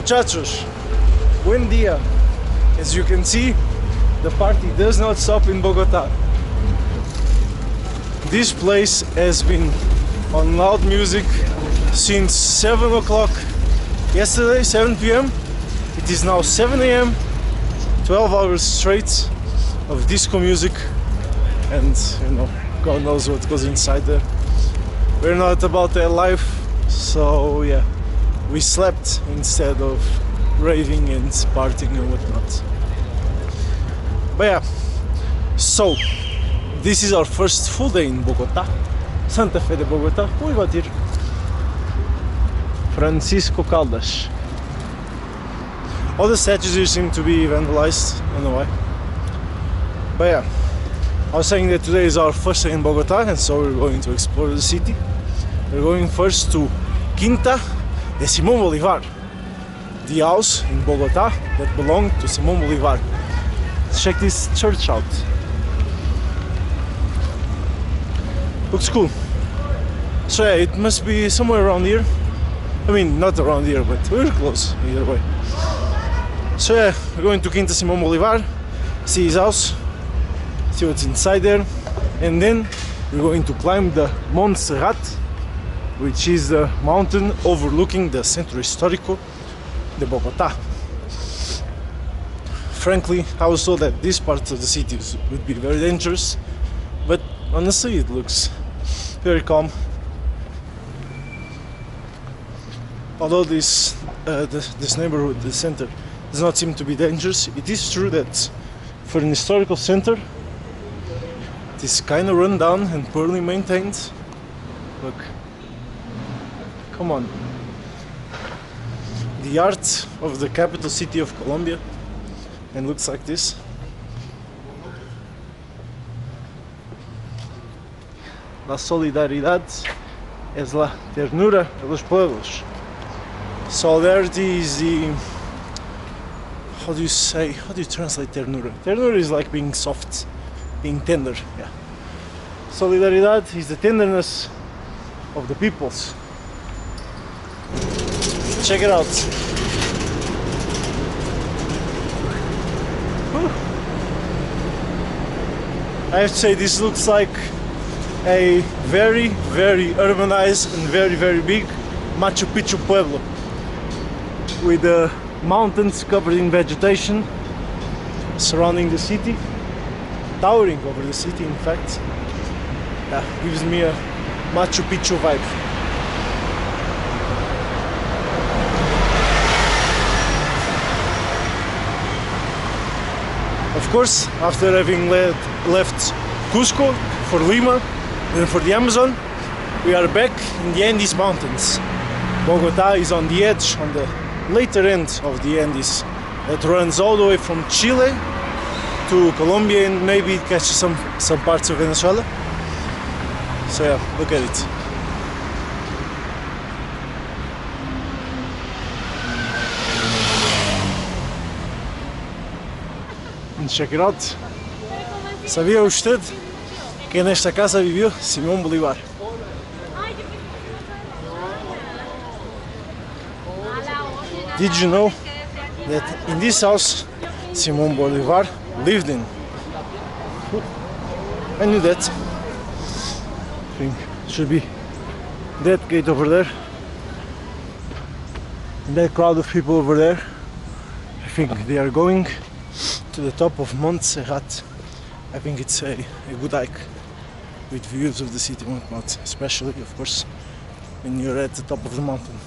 Muchachos, buen día. As you can see, the party does not stop in Bogotá. This place has been on loud music since 7 o'clock yesterday, 7 p.m. It is now 7 a.m. 12 hours straight of disco music, and you know, God knows what goes inside there. We're not about that life, so yeah, we slept instead of raving and partying and whatnot. But yeah, so this is our first full day in Bogotá, Santa Fe de Bogotá. We got here Francisco Caldas. All the statues here seem to be vandalized, I don't know why. But yeah, I was saying that today is our first day in Bogotá, and so we're going to explore the city. We're going first to Quinta de Simón Bolívar, the house in Bogotá that belonged to Simón Bolívar. Let's check this church out. Looks cool. So yeah, it must be somewhere around here. I mean, not around here, but we're close either way. So yeah, we're going to Quinta Simón Bolívar, see his house, see what's inside there, and then we're going to climb the Montserrat, which is the mountain overlooking the Centro Histórico de Bogotá. Frankly, I was told that this part of the city would be very dangerous, but honestly it looks very calm. Although this neighborhood, the center, does not seem to be dangerous, it is true that for an historical center it is kind of run down and poorly maintained. Look, come on. The art of the capital city of Colombia, and looks like this. La solidaridad es la ternura de los pueblos. Solidarity is the... how do you translate ternura? Ternura is like being soft, being tender, yeah. Solidaridad is the tenderness of the peoples. Check it out. Whew. I have to say, this looks like a very, very urbanized and very, very big Machu Picchu pueblo, with the mountains covered in vegetation surrounding the city, towering over the city in fact. Yeah, gives me a Machu Picchu vibe. Of course, after having left Cusco for Lima and for the Amazon, we are back in the Andes Mountains. Bogotá is on the edge, on the later end of the Andes, that runs all the way from Chile to Colombia, and maybe it catches some parts of Venezuela. So yeah, look at it. And check it out. ¿Sabía usted que en esta casa vivió Simón Bolívar? Did you know that in this house Simón Bolívar lived in? I knew that. I think it should be that gate over there. And that crowd of people over there, I think they are going to the top of Montserrat. I think it's a good hike with views of the city and whatnot, especially of course when you're at the top of the mountain.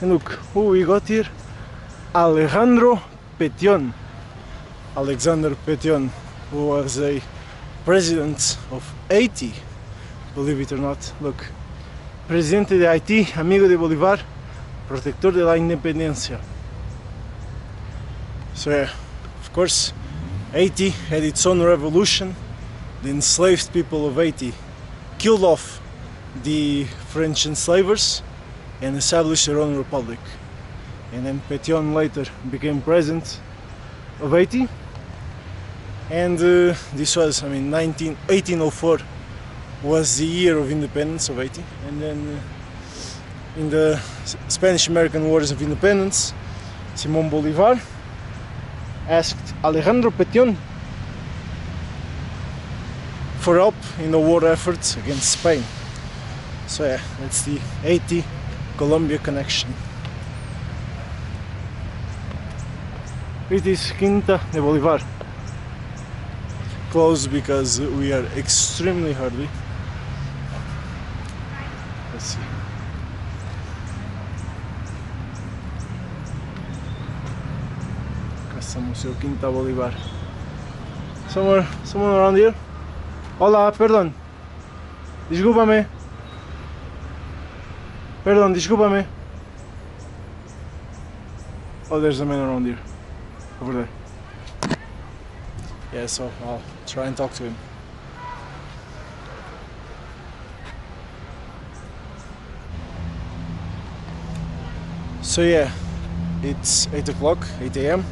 And look who we got here. Alejandro Petion. Alexander Petion, who was a president of Haiti, believe it or not. Look, presidente de Haití, amigo de Bolívar, protector de la independencia. So yeah, of course, Haiti had its own revolution. The enslaved people of Haiti killed off the French enslavers and established their own republic. And then Petion later became president of Haiti. And this was, I mean, 1804 was the year of independence of Haiti, and then in the Spanish-American Wars of Independence, Simón Bolívar asked Alejandro Petion for help in the war efforts against Spain. So yeah, that's the Haiti-Colombia connection. It is Quinta de Bolívar. Closed because we are extremely hungry. Let's see. Casa Museo Quinta Bolívar. Someone around here? Hola, perdón. Discúlpame. Perdón, discúlpame. Oh, there's a man around here. Over there. Yeah, so I'll try and talk to him. So yeah, it's 8 o'clock, 8 a.m.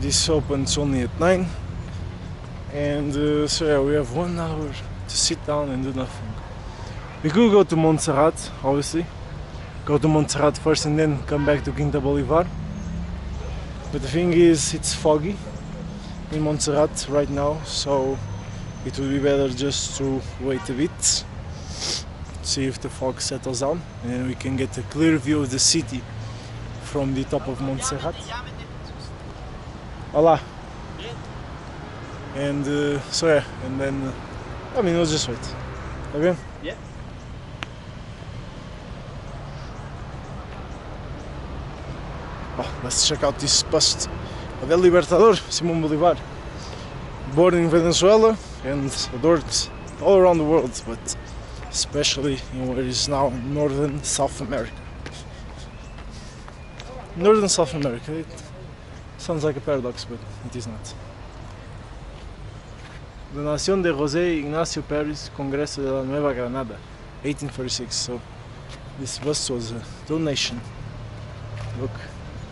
This opens only at 9. And so yeah, we have 1 hour to sit down and do nothing. We could go to Montserrat, obviously. Go to Montserrat first and then come back to Quinta Bolívar. But the thing is, it's foggy in Montserrat right now, so it would be better just to wait a bit, see if the fog settles down, and then we can get a clear view of the city from the top of Montserrat. Hola. And so yeah, and then I mean, we'll just wait. Okay? Yeah. Oh, let's check out this bust of El Libertador, Simón Bolívar. Born in Venezuela and adored all around the world, but especially in what is now northern South America. Northern South America, it sounds like a paradox, but it is not. Donación de José Ignacio Pérez, Congreso de la Nueva Granada, 1836. So this bust was a donation. Look,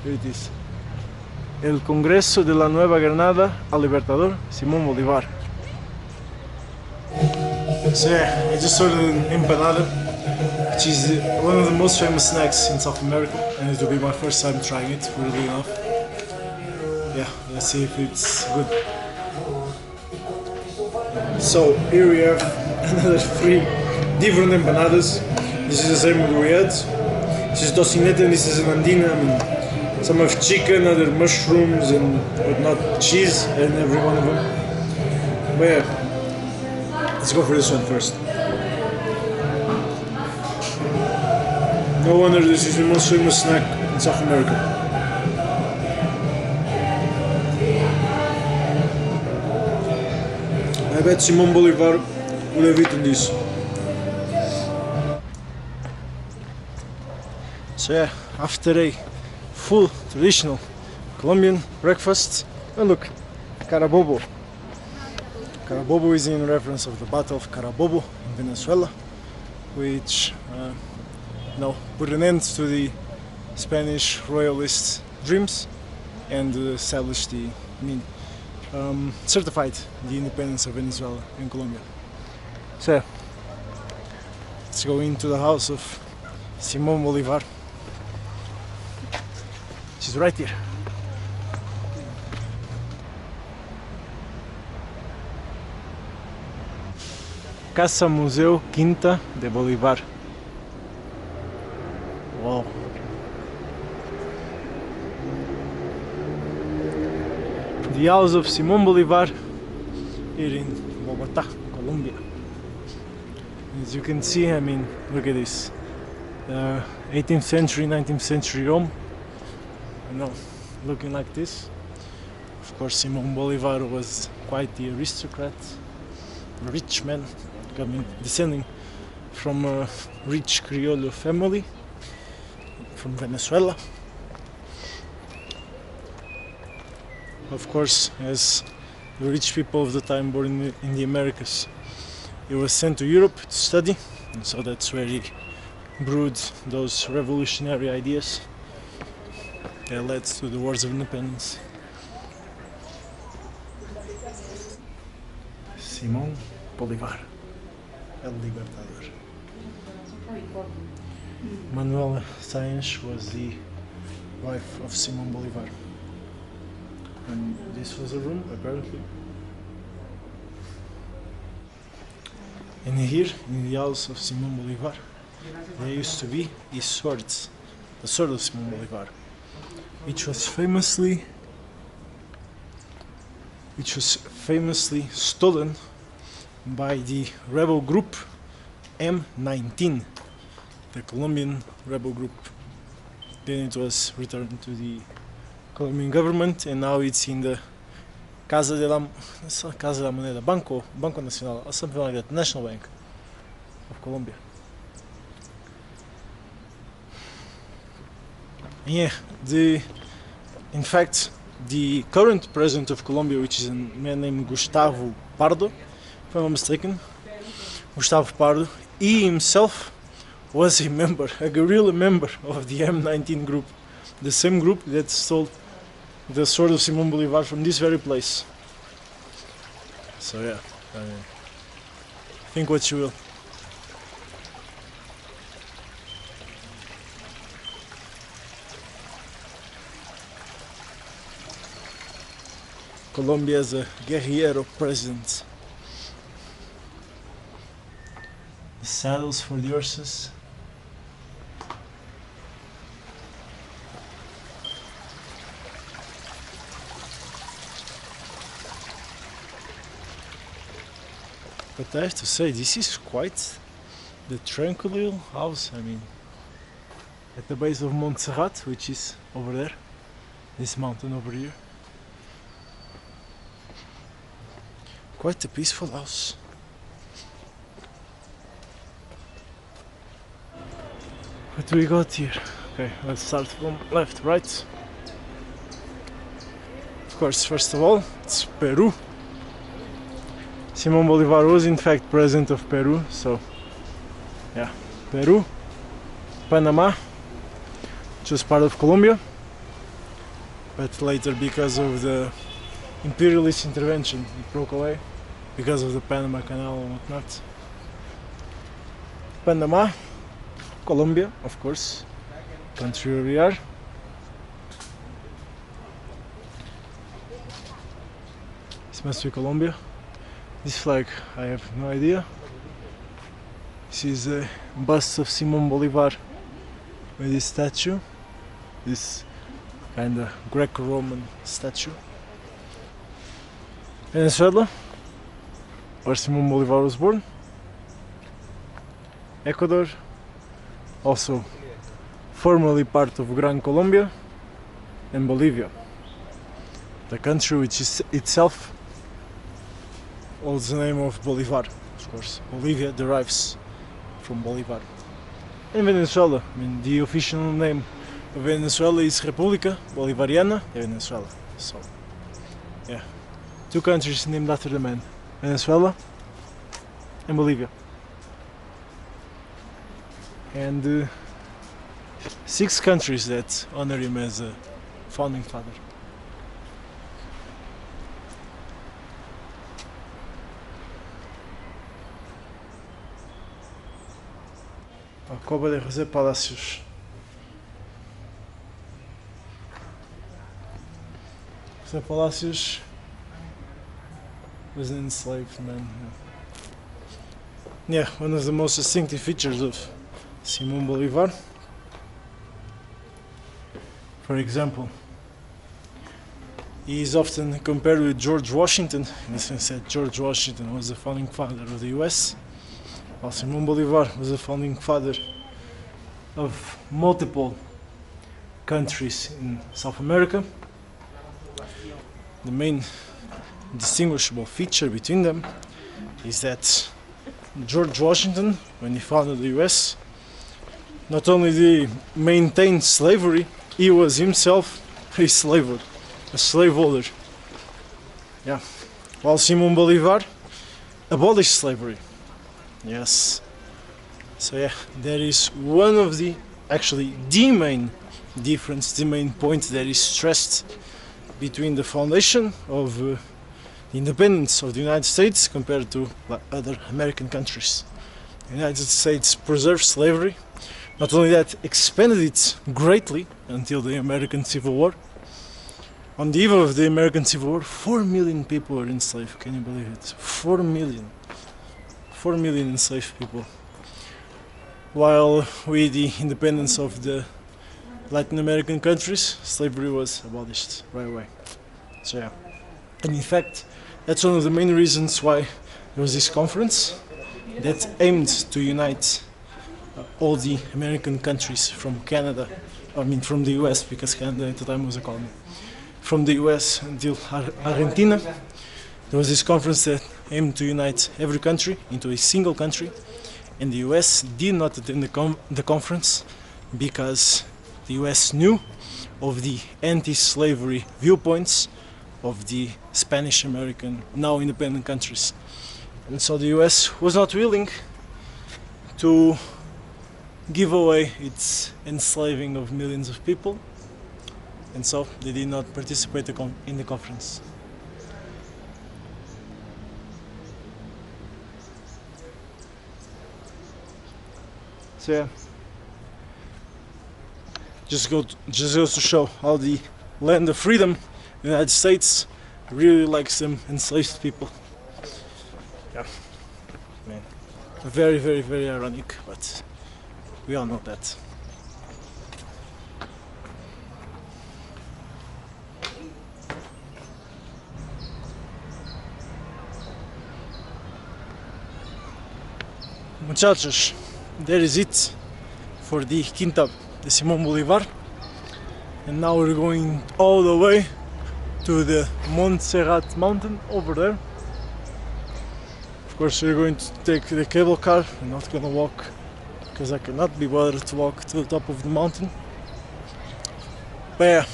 here it is. El Congreso de la Nueva Granada al Libertador, Simón Bolívar. So yeah, I just ordered an empanada, which is one of the most famous snacks in South America, and it will be my first time trying it, weirdly enough. Yeah, let's see if it's good. So here we have another 3 different empanadas. This is the same one we had. This is tocineta and this is an andina. I mean, some have chicken, other mushrooms, and whatnot, cheese, and every one of them. But yeah, let's go for this one first. No wonder this is the most famous snack in South America. I bet Simón Bolívar would have eaten this. So yeah, after a full traditional Colombian breakfast, oh look, Carabobo. Carabobo is in reference of the Battle of Carabobo in Venezuela, which put an end to the Spanish royalist dreams and established the certified the independence of Venezuela and Colombia. So let's go into the house of Simón Bolívar. She's right here. Casa Museo Quinta de Bolívar. Wow. The house of Simón Bolívar here in Bogotá, Colombia. As you can see, I mean, look at this. 18th century, 19th century Rome. You know, looking like this. Of course, Simón Bolívar was quite the aristocrat, a rich man, descending from a rich Criollo family from Venezuela. Of course, as the rich people of the time born in the Americas, he was sent to Europe to study, and so that's where he brewed those revolutionary ideas that led to the wars of independence. Simón Bolívar. El Libertador. Manuela Sáenz was the wife of Simón Bolívar. And this was a room, apparently. And here, in the house of Simón Bolívar, there used to be his swords, the sword of Simón Bolívar, which was famously stolen by the rebel group M19, the Colombian rebel group. Then it was returned to the Colombian government, and now it's in the Casa de la Moneda, Banco Nacional, or something like that, National Bank of Colombia. Yeah, in fact, the current president of Colombia, which is a man named Gustavo Pardo, if I'm not mistaken, Gustavo Pardo, he himself was a member, a guerrilla member of the M19 group, the same group that stole the sword of Simón Bolívar from this very place. So yeah, I mean, think what you will. Colombia is a guerrillero president. The saddles for the horses. But I have to say, this is quite the tranquil house. I mean, at the base of Montserrat, which is over there, this mountain over here. Quite a peaceful house. What do we got here? Okay, let's start from left, right. Of course, first of all, it's Peru. Simón Bolívar was in fact president of Peru, so yeah, Peru, Panama, which was part of Colombia, but later, because of the imperialist intervention, it broke away because of the Panama Canal and whatnot. Panama, Colombia, of course, country where we are. This must be Colombia. This flag, I have no idea. This is a bust of Simón Bolívar with this statue, this kind of Greco-Roman statue. Venezuela, where Simón Bolívar was born. Ecuador, also formerly part of Gran Colombia. And Bolivia, the country which is itself holds the name of Bolivar, of course. Bolivia derives from Bolivar. And Venezuela, I mean, the official name of Venezuela is República Bolivariana de Venezuela. So, yeah, two countries named after the man, Venezuela and Bolivia. And 6 countries that honor him as a founding father. Alcoba de José Palacios. José Palacios was an enslaved man. Yeah, one of the most distinctive features of Simón Bolívar. For example, he is often compared with George Washington, in the sense that George Washington was the founding father of the US, while Simón Bolívar was the founding father of multiple countries in South America. The main distinguishable feature between them is that George Washington, when he founded the US, not only did he maintain slavery, he was himself a slaveholder. Yeah. While Simón Bolívar abolished slavery. Yes. So yeah, there is one of the, actually the main difference, the main point that is stressed between the foundation of the independence of the United States compared to other American countries. The United States preserved slavery. Not only that, expanded it greatly until the American Civil War. On the eve of the American Civil War, 4 million people were enslaved. Can you believe it? 4 million. 4 million enslaved people. While with the independence of the Latin American countries, slavery was abolished right away. So yeah. And in fact, that's one of the main reasons why there was this conference that aimed to unite all the American countries from Canada, from the US, because Canada at the time was a colony, from the US until Argentina. There was this conference that aimed to unite every country into a single country, and the US did not attend the conference because the US knew of the anti-slavery viewpoints of the Spanish American, now independent countries. And so the US was not willing to give away its enslaving of millions of people, and so they did not participate in the conference. So yeah, just goes to show how the land of freedom, the United States, really likes them enslaved people. Yeah, man, very, very, very ironic, but we all know that. Muchachos, that is it for the Quinta de Simón Bolívar, and now we're going all the way to the Montserrat mountain over there. Of course, we're going to take the cable car. I'm not gonna walk because I cannot be bothered to walk to the top of the mountain. But yeah,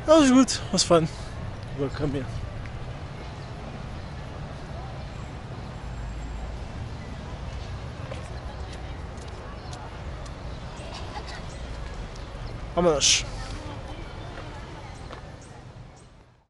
that was good, it was fun. We'll come here. Vámonos.